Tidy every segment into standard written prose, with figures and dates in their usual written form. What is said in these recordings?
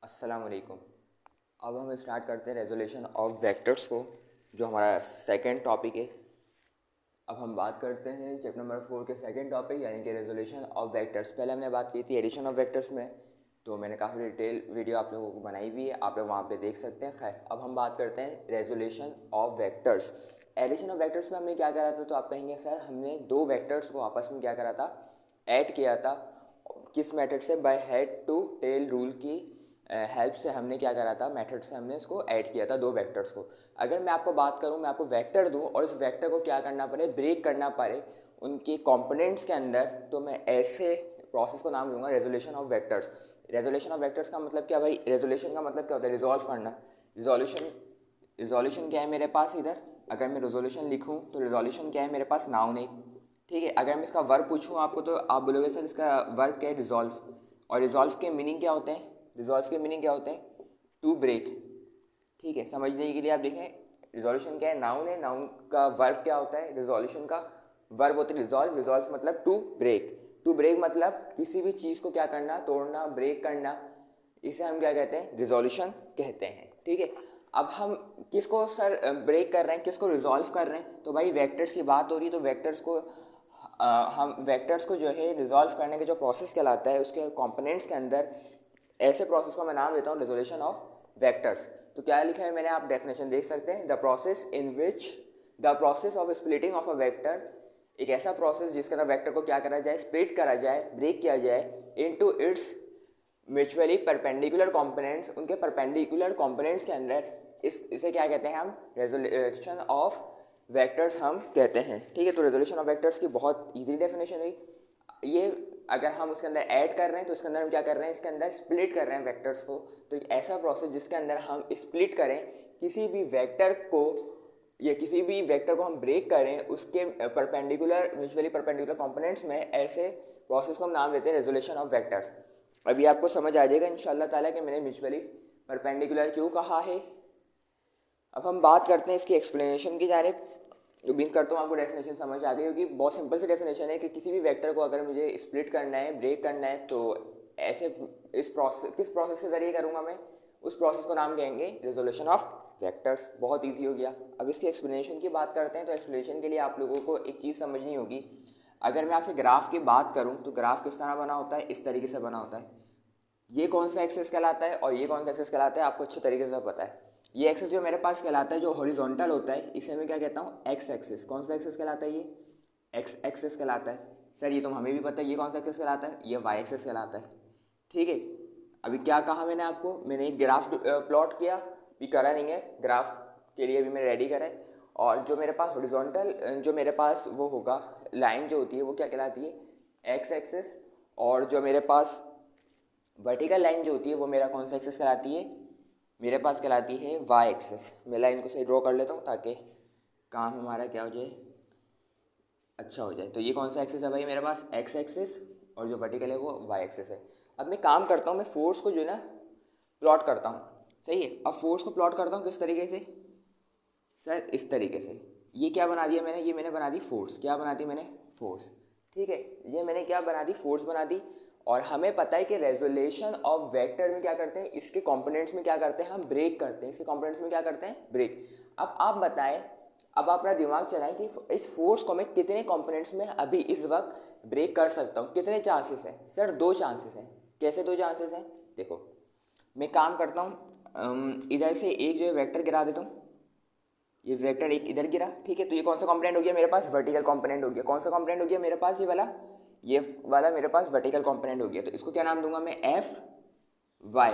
अस्सलाम वालेकुम। अब हम स्टार्ट करते हैं रेजोल्यूशन ऑफ वेक्टर्स को, जो हमारा सेकंड टॉपिक है। अब हम बात करते हैं चैप्टर नंबर 4 के सेकंड टॉपिक यानी कि रेजोल्यूशन ऑफ वेक्टर्स। पहले हमने बात की थी एडिशन ऑफ वेक्टर्स में, तो मैंने काफ़ी डिटेल वीडियो आप लोगों को बनाई हुई है, आप लोग वहाँ पे देख सकते हैं। खैर, अब हम बात करते हैं resolution of vectors. Addition of vectors में हमने क्या करा था, तो आप कहेंगे सर हमने दो वेक्टर्स को आपस में क्या करा था, ऐड किया था। किस मेथड से? By head to tail rule की हेल्प से हमने क्या करा था, मेथड से हमने इसको ऐड किया था दो वेक्टर्स को। अगर मैं आपको बात करूं, मैं आपको वेक्टर दूं और इस वेक्टर को क्या करना पड़े, ब्रेक करना पड़े उनके कंपोनेंट्स के अंदर, तो मैं ऐसे प्रोसेस को नाम दूंगा resolution of vectors. Resolution of vectors का मतलब क्या भाई? रेजोल्यूशन का मतलब क्या होता है? रिजॉल्व करना। रिजोल्यूशन क्या है मेरे पास इधर? अगर मैं रिजोल्यूशन लिखूं तो रिजोल्यूशन क्या है मेरे पास? नाउन है। ठीक है, अगर मैं इसका वर्ब पूछूं आपको तो आप बोलोगे सर इसका वर्ब क्या है? रिजॉल्व। और रिजॉल्व के मीनिंग क्या होते हैं? रिजॉल्व के मीनिंग क्या होते हैं? To break. ठीक है, समझने के लिए आप देखें, रिजोल्यूशन क्या है? नाउन है। नाउन का वर्ब क्या होता है? रिजोल्यूशन का वर्ब होता है रिजॉल्व। रिजॉल्व मतलब टू ब्रेक। टू ब्रेक मतलब किसी भी चीज़ को क्या करना, तोड़ना, ब्रेक करना। इसे हम क्या कहते हैं? रिजोल्यूशन कहते हैं। ठीक है, अब हम किसको सर ब्रेक कर रहे हैं, किसको रिजॉल्व कर रहे हैं? तो भाई वेक्टर्स की बात हो रही है, तो वेक्टर्स को हम वेक्टर्स को जो है रिजॉल्व करने के जो प्रोसेस कहलाता है, उसके कंपोनेंट्स के अंदर ऐसे प्रोसेस को मैं नाम देता हूँ रिजोल्यूशन ऑफ वेक्टर्स। तो क्या लिखा है मैंने, आप डेफिनेशन देख सकते हैं। The process in which the process of splitting of a vector, एक ऐसा प्रोसेस जिसके अंदर वेक्टर को क्या करा जाए, स्प्लिट करा जाए, ब्रेक किया जाए into its mutually perpendicular components, उनके परपेंडिकुलर कंपोनेंट्स के अंदर। इसे क्या कहते हैं हम? रेजोल्यूशन ऑफ वेक्टर्स हम कहते हैं। ठीक है, तो रेजोल्यूशन ऑफ वेक्टर्स की बहुत इजी डेफिनेशन है ये। अगर हम उसके अंदर ऐड कर रहे हैं तो इसके अंदर हम क्या कर रहे हैं, इसके अंदर स्प्लिट कर रहे हैं वेक्टर्स को। तो एक ऐसा प्रोसेस जिसके अंदर हम स्प्लिट करें किसी भी वेक्टर को, या किसी भी वेक्टर को हम ब्रेक करें उसके परपेंडिकुलर, म्यूचुअली परपेंडिकुलर कंपोनेंट्स में, ऐसे प्रोसेस को हम नाम देते हैं रेजोल्यूशन ऑफ वेक्टर्स। अभी आपको समझ आ जाएगा इंशाल्लाह ताला कि मैंने म्यूचुअली परपेंडिकुलर क्यों कहा है। अब हम बात करते हैं इसकी एक्सप्लेनेशन की जानिब। उम्मीद करता हूँ आपको डेफिनेशन समझ आ गई होगी। बहुत सिंपल सी डेफिनेशन है कि किसी भी वेक्टर को अगर मुझे स्प्लिट करना है, ब्रेक करना है, तो ऐसे इस प्रोसेस, किस प्रोसेस के ज़रिए करूँगा मैं? उस प्रोसेस को नाम कहेंगे रिजोल्यूशन ऑफ वेक्टर्स। बहुत ईजी हो गया। अब इसकी एक्सप्लेनेशन की बात करते हैं। तो एक्सप्लेनेशन के लिए आप लोगों को एक चीज़ समझनी होगी। अगर मैं आपसे ग्राफ की बात करूँ तो ग्राफ किस तरह बना होता है? इस तरीके से बना होता है। ये कौन सा एक्सेस कहलाता है और ये कौन सा एक्सेस कहलाता है, आपको अच्छे तरीके से पता है। ये एक्सेस जो मेरे पास कहलाता है, जो हॉरिजॉन्टल होता है, इसे मैं क्या कहता हूँ? X axis. कौन सा एक्सेस कहलाता है? ये एक्स एक्सेस कहलाता है। सर ये तो हमें भी पता है, ये कौन सा एक्सेस कहलाता है? ये वाई एक्सेस कहलाता है। ठीक है, अभी क्या कहा मैंने आपको? मैंने एक ग्राफ प्लॉट किया, भी करा नहीं है, ग्राफ के लिए भी मैंने रेडी करा है। और जो मेरे पास हॉरिजॉन्टल, जो मेरे पास वो होगा लाइन जो होती है, वो क्या कहलाती है? X axis. और जो मेरे पास वर्टिकल लाइन जो होती है, वो मेरा कौन सा एक्सेस कहलाती है? मेरे पास कहलाती है वाई एक्सेस। मैं लाइन को सही ड्रॉ कर लेता हूँ ताकि काम हमारा क्या हो जाए, अच्छा हो जाए। तो ये कौन सा एक्सेस है भाई मेरे पास? X axis. और जो वर्टिकल है वो वाई एक्सेस है। अब मैं काम करता हूँ, मैं फोर्स को जो है ना प्लॉट करता हूँ। सही है, अब फोर्स को प्लॉट करता हूँ किस तरीके से? सर इस तरीके से। ये क्या बना दिया मैंने? ये मैंने बना दी फोर्स। क्या बना दी मैंने? फोर्स। ठीक है, ये मैंने क्या बना दी? फोर्स बना दी। और हमें पता है कि रेजोल्यूशन ऑफ वेक्टर में क्या करते हैं, इसके कंपोनेंट्स में क्या करते हैं, हम ब्रेक करते हैं। इसके कंपोनेंट्स में क्या करते हैं? ब्रेक। अब आप बताएं, अब आप अपना दिमाग चलाएं कि इस फोर्स को मैं कितने कंपोनेंट्स में अभी इस वक्त ब्रेक कर सकता हूँ। कितने चांसेस हैं? सर दो चांसेस हैं। कैसे दो चांसेस हैं? देखो, मैं काम करता हूँ, इधर से एक जो है वेक्टर गिरा देता हूँ। ये वेक्टर एक इधर गिरा। ठीक है, तो ये कौन सा कंपोनेंट हो गया मेरे पास? वर्टिकल कंपोनेंट हो गया। कौन सा कंपोनेंट हो गया मेरे पास? ये वाला मेरे पास वर्टिकल कंपोनेंट हो गया। तो इसको क्या नाम दूंगा मैं? F Y.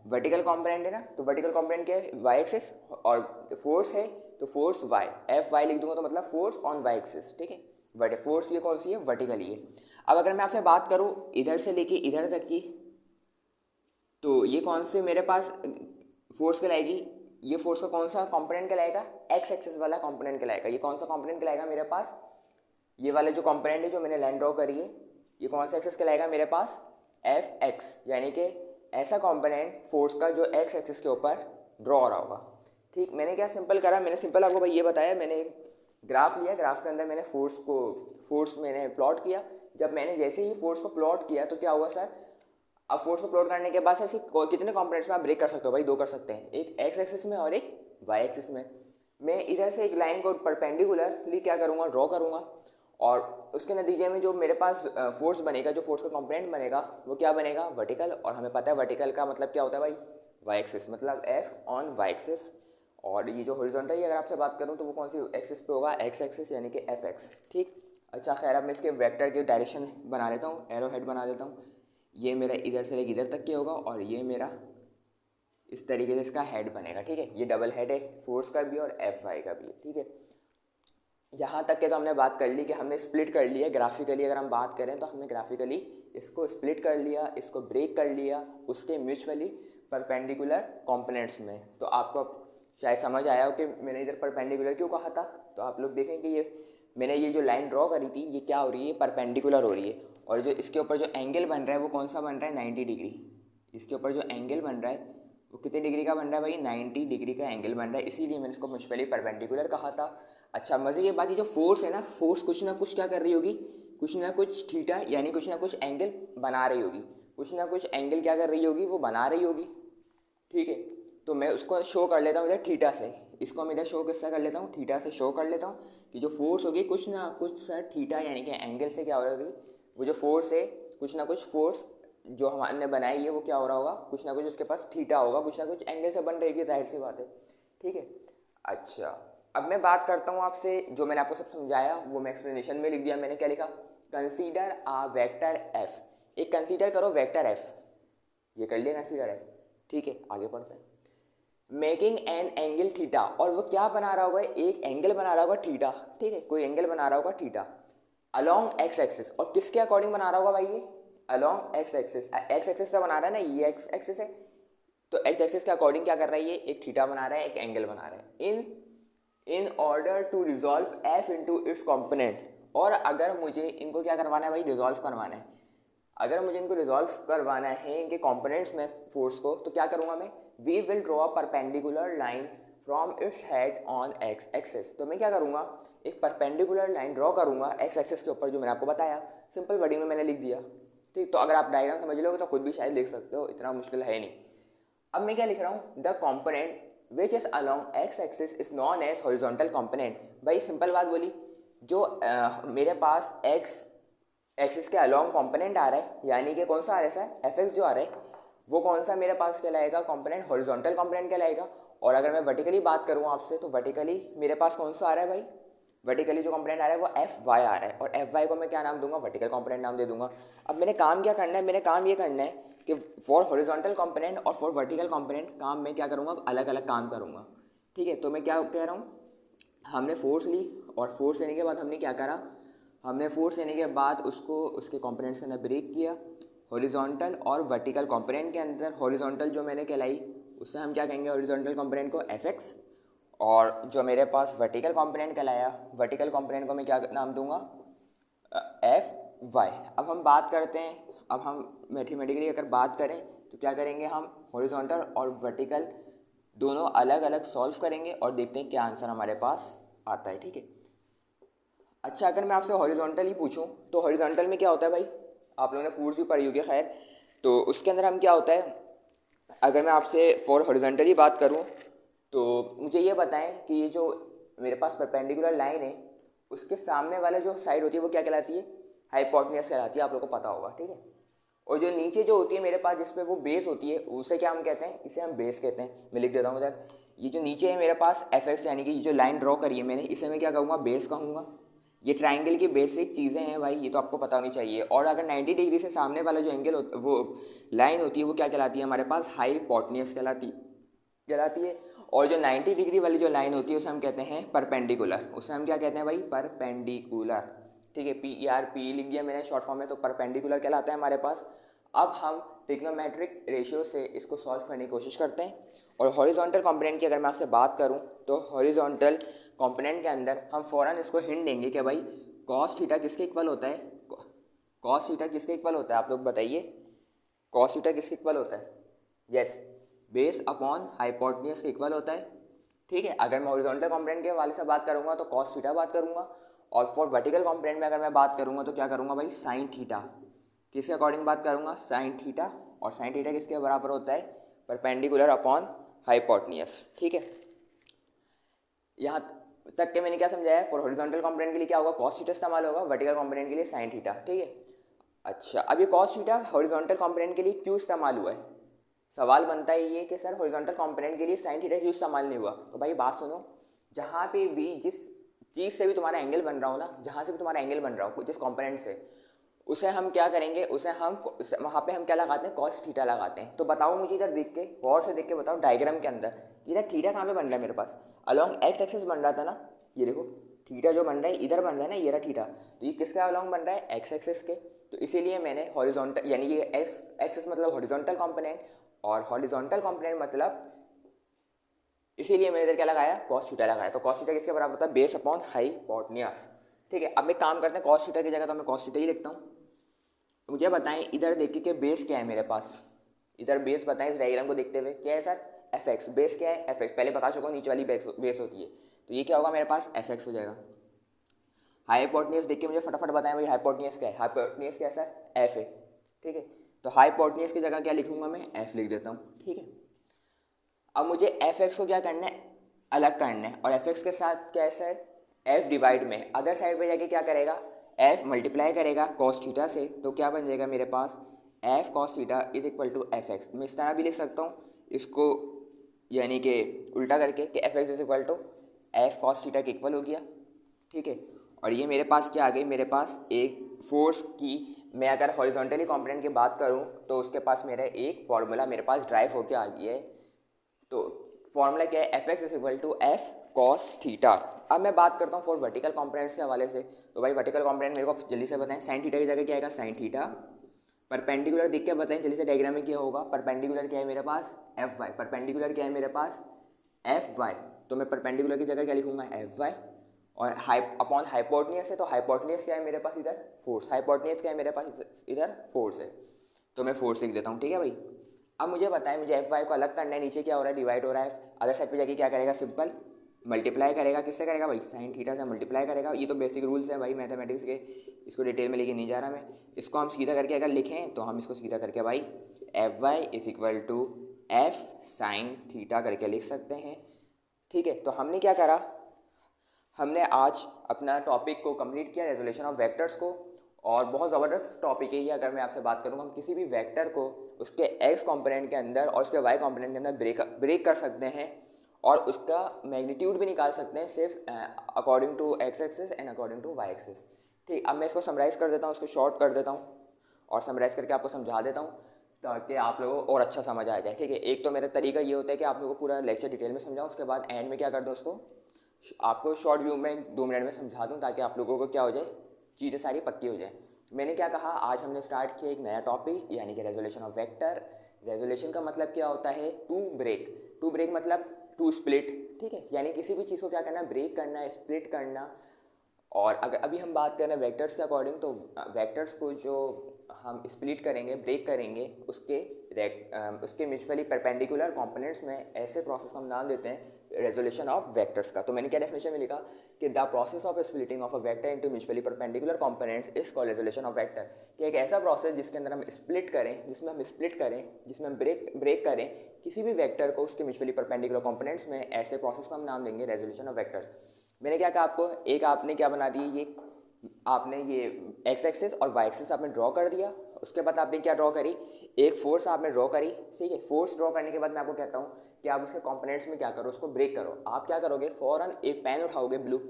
वर्टिकल कंपोनेंट है ना, तो वर्टिकल कंपोनेंट क्या है? Y axis. और फोर्स है तो फोर्स वाई, एफ वाई लिख दूंगा तो मतलब फोर्स ऑन वाई एक्सिस। ठीक है, बट फोर्स ये कौन सी है? वर्टिकल ही है। अब अगर मैं आपसे बात करूँ इधर से लेके इधर तक की, तो ये कौन से मेरे पास फोर्स कहलाएगी? ये फोर्स का कौन सा कंपोनेंट कहलाएगा? एक्स एक्सिस वाला कंपोनेंट कहलाएगा। ये कौन सा कंपोनेंट कहलाएगा मेरे पास? ये वाला जो कंपोनेंट है जो मैंने लाइन ड्रॉ करी है, ये कौन सा एक्सिस कहलाएगा मेरे पास? F x. यानी कि ऐसा कंपोनेंट फोर्स का जो एक्स एक्सिस के ऊपर ड्रॉ हो रहा होगा। ठीक, मैंने क्या सिंपल करा? मैंने सिंपल आपको भाई ये बताया, मैंने ग्राफ लिया, ग्राफ के अंदर मैंने फोर्स मैंने प्लॉट किया। जब मैंने जैसे ही फोर्स को प्लॉट किया तो क्या हुआ सर? अब फोर्स को प्लॉट करने के बाद सर इसके कितने कंपोनेंट्स में आप ब्रेक कर सकते हो भाई? 2 कर सकते हैं, एक एक्स एक्सिस में और एक वाई एक्सिस में। मैं इधर से एक लाइन को परपेंडिकुलरली क्या करूँगा, ड्रॉ करूँगा, और उसके नतीजे में जो मेरे पास फोर्स बनेगा, जो फोर्स का कंपोनेंट बनेगा वो क्या बनेगा, वर्टिकल। और हमें पता है वर्टिकल का मतलब क्या होता है भाई, वाई एक्सिस, मतलब एफ ऑन वाई एक्सिस। और ये जो हॉरिजॉन्टल की अगर आपसे बात करूँ तो वो कौन सी एक्सिस पे होगा, एक्स एक्सिस, यानी कि एफ एक्स। ठीक, अच्छा खैर अब मैं इसके वेक्टर की डायरेक्शन बना लेता हूँ, एरो हेड बना देता हूँ। ये मेरा इधर से लेकर इधर तक के होगा और ये मेरा इस तरीके से इसका हेड बनेगा। ठीक है, ये डबल हेड है फोर्स का भी और एफ वाई का भी है। ठीक है, यहाँ तक के तो हमने बात कर ली कि हमने स्प्लिट कर लिया ग्राफिकली। अगर हम बात करें तो हमने ग्राफिकली इसको स्प्लिट कर लिया, इसको ब्रेक कर लिया उसके म्यूचुअली परपेंडिकुलर कंपोनेंट्स में। तो आपको शायद समझ आया हो कि मैंने इधर परपेंडिकुलर क्यों कहा था। तो आप लोग देखें कि ये मैंने ये जो लाइन ड्रॉ करी थी ये क्या हो रही है, परपेंडिकुलर हो रही है। और जो इसके ऊपर जो एंगल बन रहा है वो कौन सा बन रहा है, 90 डिग्री। इसके ऊपर जो एंगल बन रहा है वो कितने डिग्री का बन रहा है भाई, 90 डिग्री का एंगल बन रहा है, इसीलिए मैंने इसको म्यूचुअली परपेंडिकुलर कहा था। अच्छा मज़े की बात, ये जो फोर्स है ना, फोर्स कुछ ना कुछ क्या कर रही होगी, कुछ ना कुछ थीटा यानी कुछ ना कुछ एंगल बना रही होगी, कुछ ना कुछ एंगल क्या कर रही होगी, वो बना रही होगी। ठीक है, तो मैं उसको शो कर लेता हूँ इधर थीटा से, इसको मैं इधर शो किससे कर लेता हूँ, थीटा से शो कर लेता हूँ कि जो फोर्स होगी कुछ ना कुछ सर थीटा यानी कि एंगल से क्या हो रहा होगी, वो जो फोर्स है कुछ ना कुछ फोर्स जो हमने बनाई है वो क्या हो रहा होगा, कुछ ना कुछ उसके पास थीटा होगा, कुछ ना कुछ एंगल से बन रहेगी, जाहिर सी बात है। ठीक है, अच्छा अब मैं बात करता हूँ आपसे, जो मैंने आपको सब समझाया वो मैं एक्सप्लेनेशन में लिख दिया। मैंने क्या लिखा, कंसीडर आ वेक्टर एफ, एक कंसीडर करो वेक्टर एफ, ये कर लिया कंसीडर एफ। ठीक है, आगे पढ़ते हैं। मेकिंग एन एंगल थीटा, और वो क्या बना रहा होगा, एक एंगल बना रहा होगा थीटा। ठीक है, कोई एंगल बना रहा होगा थीटा अलॉन्ग एक्स एक्सिस, और किसके अकॉर्डिंग बना रहा होगा भाई, ये along x axis, x axis से बना रहा है ना, ये एक्स एक्सिस है, तो एक्स एक्सिस के अकॉर्डिंग क्या कर रहा है, ये एक थीटा बना रहा है, एक एंगल बना रहा है। In order to resolve F into its component, और अगर मुझे इनको क्या करवाना है भाई, रिजॉल्व करवाना है, अगर मुझे इनको रिजॉल्व करवाना है इनके कंपोनेंट्स में फोर्स को, तो क्या करूँगा मैं, we will draw a perpendicular line from its head on x axis. तो मैं क्या करूँगा, एक परपेंडिकुलर लाइन ड्रॉ करूँगा एक्स एक्सिस के ऊपर, जो मैंने आपको बताया, सिंपल वर्डिंग में मैंने लिख दिया। ठीक, तो अगर आप डायग्राम समझ लोगे तो खुद भी शायद लिख सकते हो, इतना मुश्किल है नहीं। अब मैं क्या लिख रहा हूँ, the component which is along x axis is known as horizontal component. भाई सिंपल बात बोली, जो मेरे पास एक्स एक्सिस के अलॉन्ग कंपोनेंट आ रहा है, यानी कि कौन सा आ रहा है सर, एफ एक्स जो आ रहा है, वो कौन सा मेरे पास कहलाएगा, कंपोनेंट हॉरिजॉन्टल कंपोनेंट कहलाएगा। और अगर मैं वर्टिकली बात करूँ आपसे, तो वर्टिकली मेरे पास कौन सा आ रहा है भाई, वर्टिकली जो कंपोनेंट आ रहा है वो एफ वाई आ रहा है, और एफ वाई को मैं क्या नाम दूंगा, वर्टिकल कंपोनेंट नाम दे दूंगा। अब मैंने काम क्या करना है, मैंने काम ये करना है कि फॉर हॉरिजॉन्टल कंपोनेंट और फॉर वर्टिकल कंपोनेंट काम मैं क्या करूँगा, अलग अलग काम करूँगा। ठीक है, तो मैं क्या कह रहा हूँ, हमने फोर्स ली, और फोर्स लेने के बाद हमने क्या करा, हमने फोर्स लेने के बाद उसको उसके कंपोनेंट्स के अंदर ब्रेक किया, हॉरिजॉन्टल और वर्टिकल कंपोनेंट के अंदर। हॉरिजॉन्टल जो मैंने कहलाई उससे हम क्या कहेंगे, हॉरिजॉन्टल कंपोनेंट को एफ एक्स, और जो मेरे पास वर्टिकल कंपोनेंट कहलाया, वर्टिकल कंपोनेंट को मैं क्या नाम दूंगा, एफ वाई। अब हम बात करते हैं, अब हम मैथमेटिकली अगर बात करें तो क्या करेंगे, हम हॉरिजॉन्टल और वर्टिकल दोनों अलग अलग सॉल्व करेंगे और देखते हैं क्या आंसर हमारे पास आता है। ठीक है, अच्छा अगर मैं आपसे हॉरिजॉन्टल ही पूछूं तो हॉरिजॉन्टल में क्या होता है भाई, आप लोगों ने फोर्स भी पढ़ी होगी खैर, तो उसके अंदर हम क्या होता है, अगर मैं आपसे फॉर हॉरिजॉन्टल ही बात करूं तो मुझे ये बताएं कि ये जो मेरे पास परपेंडिकुलर लाइन है उसके सामने वाले जो साइड होती है वो क्या कहलाती है, हाइपोटेन्यूज कहलाती है, आप लोगों को पता होगा। ठीक है, और जो नीचे जो होती है मेरे पास जिस पे वो बेस होती है उसे क्या हम कहते हैं, इसे हम बेस कहते हैं। मैं लिख देता हूँ इधर, ये जो नीचे है मेरे पास एफ एक्स यानी कि ये जो लाइन ड्रॉ करी है मैंने, इसे मैं क्या कहूँगा, बेस कहूँगा। ये ट्राइंगल की बेसिक चीज़ें हैं भाई, ये तो आपको पता होनी चाहिए। और अगर 90 डिग्री से सामने वाला जो एंगल वो लाइन होती है वो क्या कहलाती है हमारे पास, हाइपोटेन्यूज कहलाती है। और जो 90 डिग्री वाली जो लाइन होती है उसे हम कहते हैं परपेंडिकुलर, उसे हम क्या कहते हैं भाई, परपेंडिकुलर। ठीक है, पी लिख दिया मैंने शॉर्ट फॉर्म में, तो परपेंडिकुलर कहलाता है हमारे पास। अब हम ट्रिग्नोमेट्रिक रेशियो से इसको सॉल्व करने की कोशिश करते हैं। और हॉरिजॉन्टल कंपोनेंट की अगर मैं आपसे बात करूं तो हॉरिजॉन्टल कंपोनेंट के अंदर हम फ़ौरन इसको हिंट देंगे कि भाई कॉस थीटा किसके इक्वल होता है, कॉस थीटा किसके इक्वल होता है, आप लोग बताइए, कॉस थीटा किसके इक्वल होता है, यस बेस अपॉन हाइपोटेन्यूज के इक्वल होता है। ठीक है, अगर मैं हॉरिजॉन्टल कंपोनेंट के वाले से बात करूंगा तो कॉस थीटा बात करूंगा, और फॉर वर्टिकल कंपोनेंट में अगर मैं बात करूंगा तो क्या करूंगा भाई, साइन थीटा। किसके अकॉर्डिंग बात करूंगा, साइन थीटा और साइन थीटा किसके बराबर होता है, परपेंडिकुलर अपॉन हाइपोटेन्यूज। ठीक है, यहाँ तक के मैंने क्या समझाया, फॉर हॉरिजॉन्टल कंपोनेंट के लिए क्या होगा, कॉस थीटा इस्तेमाल होगा, वर्टिकल कंपोनेंट के लिए साइन थीटा। ठीक है, अच्छा अब ये कॉस थीटा हॉरिजॉन्टल कंपोनेंट के लिए क्यों इस्तेमाल हुआ है, सवाल बनता है ये कि सर हॉरिजॉन्टल कंपोनेंट के लिए साइन थीटा क्यों इस्तेमाल नहीं हुआ। तो भाई बात सुनो, जहाँ पे भी जिस चीज़ से भी तुम्हारा एंगल बन रहा हो ना, जहाँ से भी तुम्हारा एंगल बन रहा हो जिस कंपोनेंट से, उसे हम क्या करेंगे, उसे हम वहाँ पे हम क्या लगाते हैं, कॉस थीटा लगाते हैं। तो बताओ मुझे इधर देख के, गौर से देख के बताओ डायग्राम के अंदर, इधर थीटा कहाँ पे बन रहा है मेरे पास, अलॉन्ग एक्स एक्सिस बन रहा था ना, ये देखो थीटा जो बन रहा है इधर बन रहा है ना, ये रहा थीटा, तो ये किसका अलॉन्ग बन रहा है, एक्स एक्सिस के। तो इसीलिए मैंने हॉरिजॉन्टल यानी कि एक्स एक्सिस मतलब हॉरिजॉन्टल कंपोनेंट और हॉरिजॉन्टल कंपोनेंट मतलब, इसीलिए मैंने इधर क्या लगाया, कॉस थीटा लगाया। तो कॉस थीटा किसके बराबर होता है, बेस अपॉन हाइपोटेन्यूज। ठीक है, अब एक काम करते हैं, कॉस थीटा की जगह तो मैं कॉस थीटा ही लिखता हूँ। मुझे बताएं इधर देखिए कि बेस क्या है मेरे पास, इधर बेस बताएं इस डायग्राम को देखते हुए, क्या है सर, एफ एक्स। बेस क्या है, एफ एक्स, पहले बता चुका हूँ नीचे वाली बेस होती है, तो ये क्या होगा मेरे पास, एफ एक्स हो जाएगा। हाइपोटेन्यूज देख के मुझे फटाफट बताएं भाई, हाइपोटेन्यूज क्या है, हाइपोटेन्यूज क्या है सर, एफ है। ठीक है, तो हाइपोटेन्यूज की जगह क्या लिखूंगा मैं, एफ लिख देता हूँ। ठीक है, अब मुझे एफ एक्स को क्या करना है, अलग करना है, और एफ एक्स के साथ क्या है सर, एफ डिवाइड में अदर साइड पे जाके क्या करेगा, एफ मल्टीप्लाई करेगा कॉस थीटा से, तो क्या बन जाएगा मेरे पास, F cos theta is equal to F X. मैं इस तरह भी लिख सकता हूँ इसको, यानी कि उल्टा करके कि F x is equal to F cos theta के इक्वल हो गया। ठीक है, और ये मेरे पास क्या आ गई, मेरे पास एक फोर्स की, मैं अगर हॉरिजॉन्टली कंपोनेंट की बात करूँ तो उसके पास मेरा एक फॉर्मूला मेरे पास ड्राइव होकर आ गया है। तो फॉर्मूला क्या है, F x is equal to F cos theta. अब मैं बात करता हूँ फॉर वर्टिकल कंपोनेंट्स के हवाले से। तो भाई वर्टिकल कंपोनेंट मेरे को जल्दी से बताएं, साइन थीटा की जगह क्या आएगा, साइन थीटा। परपेंडिकुलर देख के बताएं जल्दी से, डायग्राम में क्या होगा, परपेंडिकुलर क्या है मेरे पास, एफ वाई। परपेंडिकुलर क्या है मेरे पास, एफ वाई। तो मैं परपेंडिकुलर की जगह क्या लिखूंगा, एफ वाई। और अपॉन हाइपोटेन्यूज है, तो हाइपोटेन्यूज क्या है मेरे पास इधर, फोर्स। हाइपोटेन्यूज क्या है मेरे पास इधर, फोर्स है, तो मैं फोर्स लिख देता हूँ। ठीक है भाई, अब मुझे बताएं, मुझे एफ वाई को अलग करना है, नीचे क्या हो रहा है, डिवाइड हो रहा है, अदर साइड पे जाके क्या करेगा, सिंपल मल्टीप्लाई करेगा, किससे करेगा भाई, साइन थीटा से मल्टीप्लाई करेगा। ये तो बेसिक रूल्स हैं भाई मैथमेटिक्स के, इसको डिटेल में लेके नहीं जा रहा मैं। इसको हम सीधा करके अगर लिखें तो हम इसको सीधा करके भाई F y is equal to F sine theta करके लिख सकते हैं। ठीक है, तो हमने क्या करा, हमने आज अपना टॉपिक को कंप्लीट किया, रेजोल्यूशन ऑफ वेक्टर्स को। और बहुत ज़बरदस्त टॉपिक है ये, अगर मैं आपसे बात करूँ, हम किसी भी वेक्टर को उसके एक्स कंपोनेंट के अंदर और उसके वाई कंपोनेंट के अंदर ब्रेक कर सकते हैं, और उसका मैग्नीट्यूड भी निकाल सकते हैं, सिर्फ according to x axis and according to y axis. ठीक, अब मैं इसको समराइज़ कर देता हूँ, इसको शॉर्ट कर देता हूँ और समराइज़ करके आपको समझा देता हूँ, ताकि आप लोगों को और अच्छा समझ आ जाए। ठीक है, एक तो मेरा तरीका ये होता है कि आप लोगों को पूरा लेक्चर डिटेल में समझाऊँ, उसके बाद एंड में क्या कर दो, उसको आपको शॉर्ट व्यू में 2 मिनट में समझा दूं, ताकि आप लोगों को क्या हो जाए, चीज़ें सारी पक्की हो जाए। मैंने क्या कहा, आज हमने स्टार्ट किया एक नया टॉपिक, यानी कि रेजोल्यूशन ऑफ वेक्टर। रेजोल्यूशन का मतलब क्या होता है, टू ब्रेक। टू ब्रेक मतलब टू स्प्लिट। ठीक है, यानी किसी भी चीज़ को क्या करना, ब्रेक करना, स्प्लिट करना। और अगर अभी हम बात करें वेक्टर्स के अकॉर्डिंग, तो वेक्टर्स को जो हम स्प्लिट करेंगे, ब्रेक करेंगे, उसके म्यूचुअली परपेंडिकुलर कंपोनेंट्स में, ऐसे प्रोसेस को हम नाम देते हैं रेजोल्यूशन ऑफ वेक्टर्स का। तो मैंने क्या डेफिनेशन में लिखा कि the process of splitting of a vector into mutually perpendicular components is called resolution of vector. कि एक ऐसा प्रोसेस जिसके अंदर हम स्प्लिट करें, जिसमें हम ब्रेक करें किसी भी वेक्टर को उसके म्यूचुअली परपेंडिकुलर कंपोनेंट्स में, ऐसे प्रोसेस को हम नाम देंगे रेजोल्यूशन ऑफ वेक्टर्स। मैंने क्या कहा आपको, एक आपने क्या बना दी, ये आपने ये एक्स एक्सिस और वाई एक्सिस आपने ड्रॉ कर दिया। उसके बाद आपने क्या ड्रॉ करी, एक फोर्स आपने ड्रॉ करी। ठीक है, फोर्स ड्रॉ करने के बाद मैं आपको कहता हूँ कि आप उसके कंपोनेंट्स में क्या करो, उसको ब्रेक करो। आप क्या करोगे, फौरन एक पेन उठाओगे ब्लू,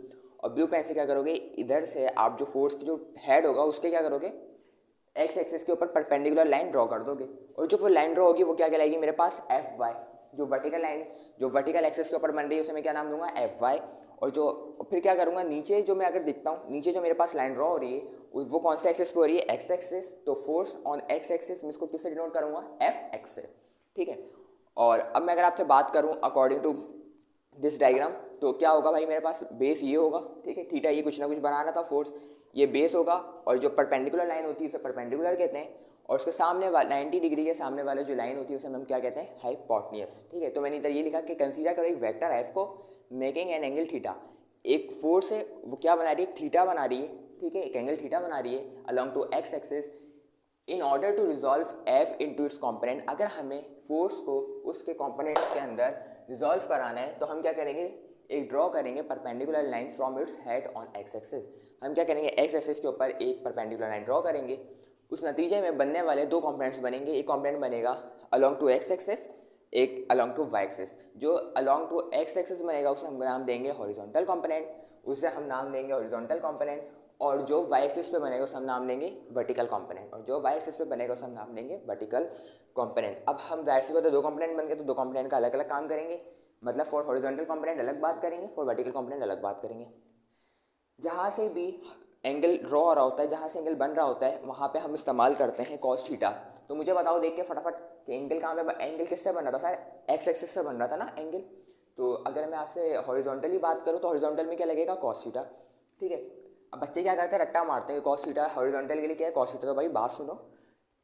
और ब्लू पेन से क्या करोगे, इधर से आप जो फोर्स की जो हेड होगा उसके क्या करोगे, एक्स एक्सिस के ऊपर परपेंडिकुलर लाइन ड्रॉ कर दोगे। और जो वो लाइन ड्रॉ होगी वो क्या कहलाएगी मेरे पास, एफ वाई। जो वर्टिकल लाइन जो वर्टिकल एक्सिस के ऊपर बन रही है उसे मैं क्या नाम दूंगा, एफ वाई। और जो फिर क्या करूँगा, नीचे जो मैं अगर दिखता हूँ, नीचे जो मेरे पास लाइन ड्रॉ हो रही है वो कौन से एक्सिस पे हो रही है, एक्स एक्सिस। तो फोर्स ऑन एक्स एक्सिस मैं इसको किससे डिनोट करूँगा, एफ एक्स से। ठीक है, और अब मैं अगर आपसे बात करूँ अकॉर्डिंग टू दिस डायग्राम, तो क्या होगा भाई, मेरे पास बेस ये होगा। ठीक है, थीटा ये कुछ ना कुछ बनाना था फोर्स, ये बेस होगा। और जो परपेंडिकुलर लाइन होती है उसे परपेंडिकुलर कहते हैं, और उसके सामने 90 डिग्री के सामने वाले जो लाइन होती है उसे हम क्या कहते हैं, हाइपोटेन्यूज। ठीक है, तो मैंने इधर ये लिखा कि कंसीडर करो एक वेक्टर एफ को मेकिंग एन एंगल थीटा। एक फोर्स है वो क्या बना रही है, थीटा बना रही है। ठीक है, एक एंगल थीटा बना रही है along to x axis, in order to resolve F into its component, अगर हमें फोर्स को उसके कंपोनेंट्स के अंदर रिजॉल्व कराना है तो हम क्या करेंगे, एक ड्रॉ करेंगे perpendicular line from its head on x axis. हम क्या करेंगे, एक्स एक्सिस के ऊपर एक परपेंडिकुलर लाइन ड्रॉ करेंगे। उस नतीजे में बनने वाले दो कंपोनेंट्स बनेंगे, एक कंपोनेंट बनेगा अलोंग टू एक्स एक्सिस, एक अलोंग टू वाई एक्सिस। जो अलोंग टू एक्स एक्सिस बनेगा उसे हम नाम देंगे हॉरिजॉन्टल कंपोनेंट, उसे हम नाम देंगे हॉरिजॉन्टल कंपोनेंट। और जो वाई एक्सिस पे बनेगा उसे हम नाम देंगे वर्टिकल कंपोनेंट, और जो वाई एक्सिस पे बनेगा उसे हम नाम देंगे वर्टिकल कंपोनेंट। अब हम जाहिर सी बात है दो कंपोनेंट बन गए तो दो कंपोनेंट का अलग अलग काम करेंगे, मतलब फॉर हॉरिजॉन्टल कंपोनेंट अलग बात करेंगे, फॉर वर्टिकल कंपोनेंट अलग बात करेंगे। जहाँ से भी एंगल ड्रॉ हो रहा होता है, जहाँ से एंगल बन रहा होता है, वहाँ पे हम इस्तेमाल करते हैं कॉस थीटा। तो मुझे बताओ देख के फटाफट कि एंगल कहाँ पे, एंगल किससे बन रहा था सर, एक्स एक्सिस से बन रहा था ना एंगल। तो अगर मैं आपसे हॉरिजॉन्टली बात करूँ तो हॉरिजॉन्टल में क्या लगेगा, कॉस थीटा। ठीक है, अब बच्चे क्या करते हैं, रट्टा मारते हैं, कॉस थीटा हॉरिजॉन्टल के लिए क्या है कॉस थीटा। तो भाई बात सुनो,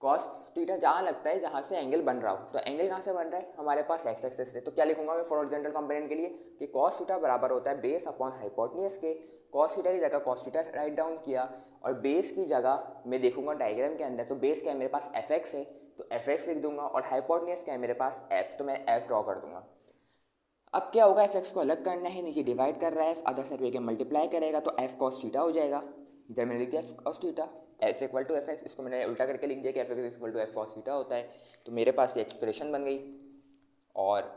कॉस थीटा जहाँ लगता है जहाँ से एंगल बन रहा हो, तो एंगल कहाँ से बन रहा है हमारे पास एक्स एक्सिस से। तो क्या लिखूंगा मैं फॉर हॉरिजॉन्टल कंपोनेंट के लिए कि कॉस थीटा बराबर होता है बेस अपॉन हाइपोटेन्यूज के। कॉस थीटा की जगह कॉस थीटा राइट डाउन किया, और बेस की जगह मैं देखूंगा डायग्राम के अंदर, तो बेस क्या है मेरे पास एफ एक्स है, तो एफ एक्स लिख दूंगा, और हाइपोटेन्यूज क्या है मेरे पास एफ, तो मैं एफ ड्रॉ कर दूंगा। अब क्या होगा, एफ एक्स को अलग करना है, नीचे डिवाइड कर रहा है, अदर साइड पे मल्टीप्लाई करेगा तो एफ कॉस थीटा हो जाएगा। इधर मैंने लिख दिया F cos theta is equal to F x, इसको मैंने उल्टा करके लिख दिया कि F x equal to F cos theta होता है। तो मेरे पास ये एक्सप्रेशन बन गई। और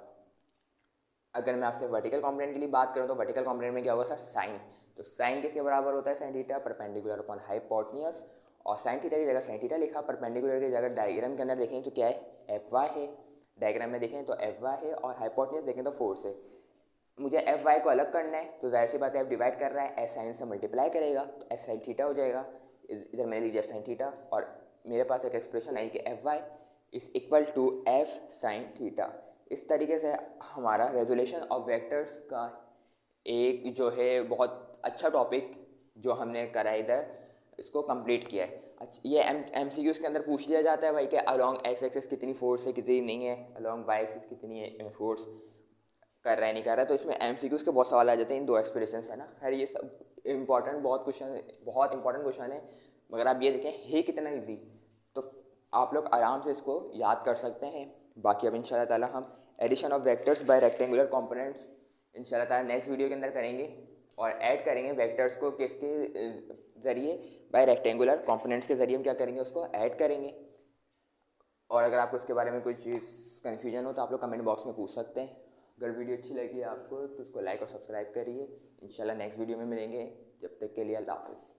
अगर मैं आपसे वर्टिकल कंपोनेंट के लिए बात करूँ तो वर्टिकल कंपोनेंट में क्या होगा सर, साइन। तो साइन किसके बराबर होता है, sine theta perpendicular upon hypotenuse. और साइन थीटा की जगह साइन थीटा लिखा, परपेंडिकुलर की जगह डायग्राम के अंदर देखें तो क्या है, एफ वाई है। डायग्राम में देखें तो एफ वाई है, और हाइपोटेन्यूज देखें तो फोर्स है। मुझे एफ वाई को अलग करना है, तो जाहिर सी बात है एफ डिवाइड कर रहा है, एफ साइन से मल्टीप्लाई करेगा तो एफ साइन थीटा हो जाएगा। इधर मैंने लिख दिया साइन थीटा, और मेरे पास एक एक्सप्रेशन आई कि F y is equal to F sine theta. इस तरीके से हमारा रेजोल्यूशन ऑफ वेक्टर्स का एक जो है बहुत अच्छा टॉपिक जो हमने करा है इधर, इसको कंप्लीट किया है। अच्छा, ये एमसीक्यूज़ के अंदर पूछ लिया जाता है भाई कि अलॉन्ग एक्स एक्सिस कितनी फोर्स है कितनी नहीं है, अलॉन्ग वाई एक्सिस कितनी है फोर्स कर रहा है नहीं कर रहा है। तो इसमें एमसीक्यूज़ के बहुत सवाल आ जाते हैं, इन दो एक्सप्रेशन है ना। खैर ये सब इंपॉर्टेंट बहुत इंपॉर्टेंट क्वेश्चन है, मगर आप ये देखें है कितना ईजी, तो आप लोग आराम से इसको याद कर सकते हैं। बाकी अब इंशाल्लाह ताला हम addition of vectors by rectangular components इंशाल्लाह ताला नेक्स्ट वीडियो के अंदर करेंगे, और ऐड करेंगे वेक्टर्स को किसके ज़रिए, बाय रेक्टेंगुलर कंपोनेंट्स के ज़रिए हम क्या करेंगे, उसको ऐड करेंगे। और अगर आपको इसके बारे में कोई चीज़ कन्फ्यूजन हो तो आप लोग कमेंट बॉक्स में पूछ सकते हैं। अगर वीडियो अच्छी लगी आपको तो उसको लाइक और सब्सक्राइब करिए। इंशाल्लाह नेक्स्ट वीडियो में मिलेंगे, जब तक के लिए अल्लाह हाफ़िज़।